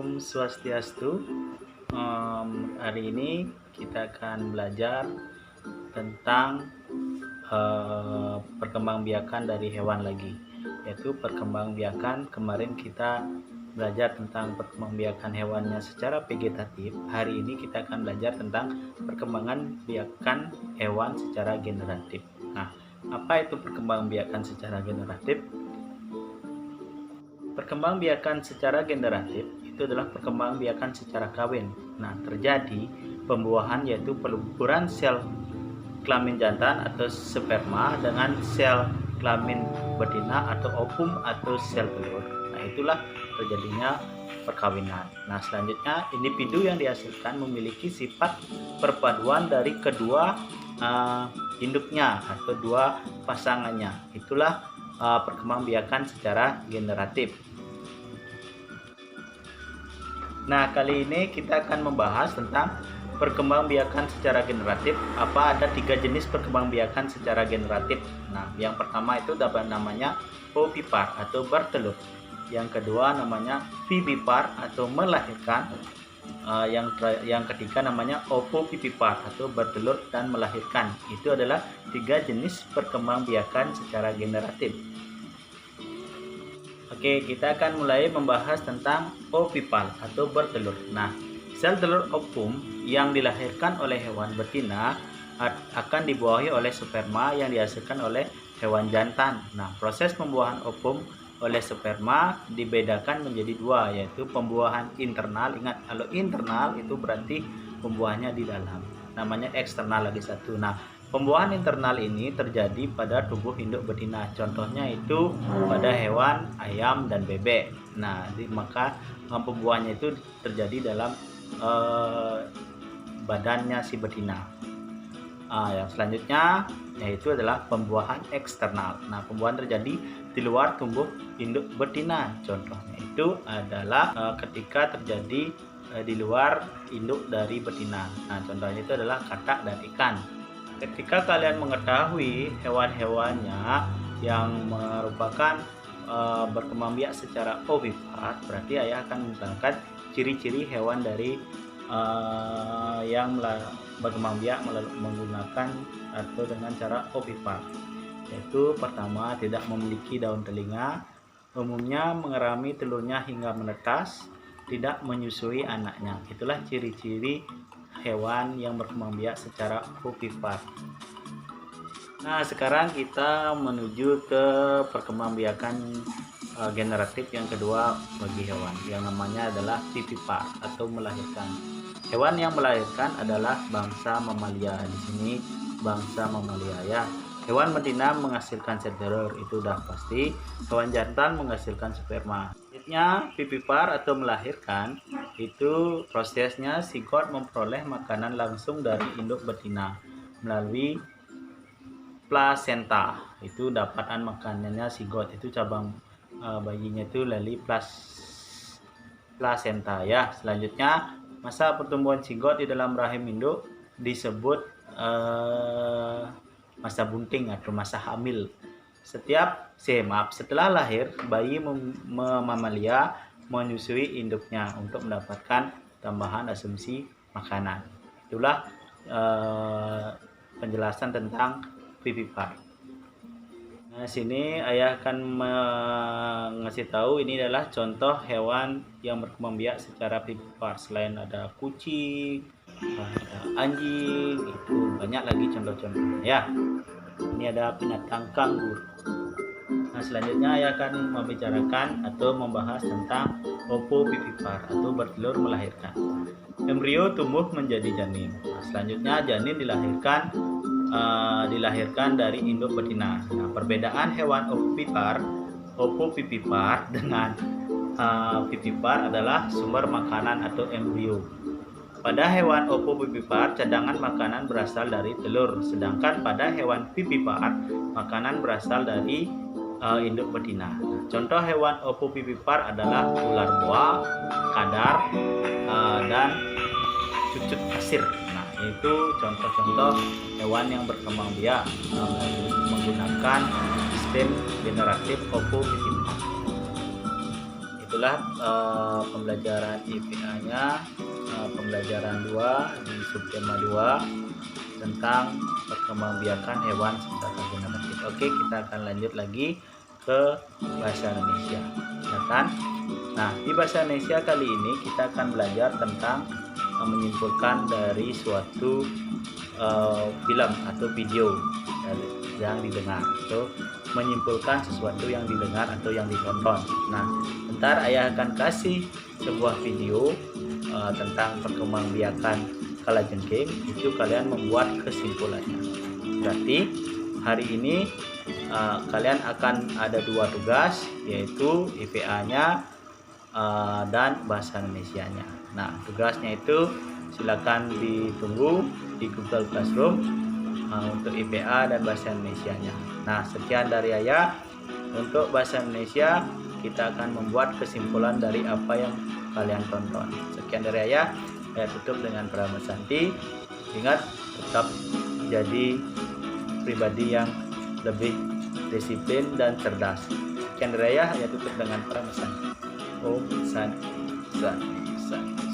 Om Swastiastu. Hari ini kita akan belajar tentang perkembangbiakan dari hewan lagi, yaitu perkembangbiakan. Kemarin kita belajar tentang perkembangbiakan hewannya secara vegetatif. Hari ini kita akan belajar tentang perkembangan biakan hewan secara generatif. Nah, apa itu perkembangbiakan secara generatif? Perkembangbiakan secara generatif itu adalah perkembangbiakan secara kawin. Nah, terjadi pembuahan yaitu peluburan sel kelamin jantan atau sperma dengan sel kelamin betina atau ovum atau sel telur. Nah, itulah terjadinya perkawinan. Nah, selanjutnya individu yang dihasilkan memiliki sifat perpaduan dari kedua induknya atau dua pasangannya. Itulah perkembangbiakan secara generatif. Nah, kali ini kita akan membahas tentang perkembangbiakan secara generatif. Ada 3 jenis perkembangbiakan secara generatif. Nah, yang pertama itu namanya ovipar atau bertelur. Yang kedua namanya vivipar atau melahirkan. Yang ketiga namanya ovovivipar atau bertelur dan melahirkan. Itu adalah 3 jenis perkembangbiakan secara generatif. Oke, kita akan mulai membahas tentang ovipar atau bertelur. Nah, sel telur ovum yang dilahirkan oleh hewan betina akan dibuahi oleh sperma yang dihasilkan oleh hewan jantan. Nah, proses pembuahan ovum oleh sperma dibedakan menjadi 2, yaitu pembuahan internal. Ingat, kalau internal itu berarti pembuahannya di dalam. Namanya eksternal lagi satu. Nah, pembuahan internal ini terjadi pada tubuh induk betina. Contohnya itu pada hewan ayam dan bebek. Nah, maka pembuahannya itu terjadi dalam badannya si betina. Yang selanjutnya yaitu adalah pembuahan eksternal. Nah, pembuahan terjadi di luar tubuh induk betina. Contohnya itu adalah ketika terjadi di luar induk dari betina. Nah, contohnya itu adalah katak dan ikan. Ketika kalian mengetahui hewan-hewannya yang merupakan berkembangbiak secara ovipar, berarti ayah akan menerangkan ciri-ciri hewan dari yang berkembangbiak menggunakan atau dengan cara ovipar. Yaitu pertama, tidak memiliki daun telinga, umumnya mengerami telurnya hingga menetas, tidak menyusui anaknya. Itulah ciri-ciri hewan yang berkembangbiak secara ovipar. Nah, sekarang kita menuju ke perkembangbiakan generatif yang kedua bagi hewan, yang namanya adalah vivipar atau melahirkan. Hewan yang melahirkan adalah bangsa mamalia. Di sini bangsa mamalia ya. Hewan betina menghasilkan sel telur, itu udah pasti. Hewan jantan menghasilkan sperma. Selanjutnya, vivipar atau melahirkan itu prosesnya sigot memperoleh makanan langsung dari induk betina melalui plasenta. Itu dapatan makanannya sigot, itu cabang bayinya itu melalui plasenta ya. Selanjutnya, masa pertumbuhan sigot di dalam rahim induk disebut masa bunting atau masa hamil. Setelah lahir, bayi mamalia menyusui induknya untuk mendapatkan tambahan asumsi makanan. Itulah penjelasan tentang vivipar. Nah, sini ayah akan ngasih tahu ini adalah contoh hewan yang berkembangbiak secara vivipar. Selain ada kucing, ada anjing, itu banyak lagi contoh-contohnya ya. Ini ada binatang kanggur. Nah, selanjutnya ayah akan membicarakan atau membahas tentang ovovivipar atau bertelur melahirkan. Embrio tumbuh menjadi janin. Nah, selanjutnya janin dilahirkan dari induk betina. Nah, perbedaan hewan ovovivipar dengan vivipar adalah sumber makanan atau embrio. Pada hewan ovovivipar, cadangan makanan berasal dari telur, sedangkan pada hewan vivipar, makanan berasal dari induk betina. Nah, contoh hewan ovovivipar adalah ular boa, kadar, dan cucut pasir. Nah, itu contoh-contoh hewan yang berkembangbiak menggunakan sistem generatif ovovivipar. Itu itulah pembelajaran IPA-nya, pembelajaran 2 di subtema 2 tentang perkembangbiakan hewan serta guna petik. Oke, kita akan lanjut lagi ke bahasa Indonesia, ya kan? Nah, di bahasa Indonesia kali ini kita akan belajar tentang menyimpulkan dari suatu film atau video yang didengar, atau menyimpulkan sesuatu yang didengar atau yang ditonton. Nah, ntar ayah akan kasih sebuah video tentang perkembangbiakan kalajengking, itu kalian membuat kesimpulannya. Berarti hari ini kalian akan ada 2 tugas, yaitu IPA-nya dan bahasa Indonesia-nya. Nah, tugasnya itu silakan ditunggu di Google Classroom untuk IPA dan bahasa Indonesia-nya. Nah, sekian dari ayah. Untuk bahasa Indonesia kita akan membuat kesimpulan dari apa yang kalian tonton. Sekian dari ayah. Saya tutup dengan Pratama Santi. Ingat, tetap jadi pribadi yang lebih disiplin dan cerdas. Sekian dari ayah. Saya tutup dengan Pratama Santi. Om Santi Santi Santi.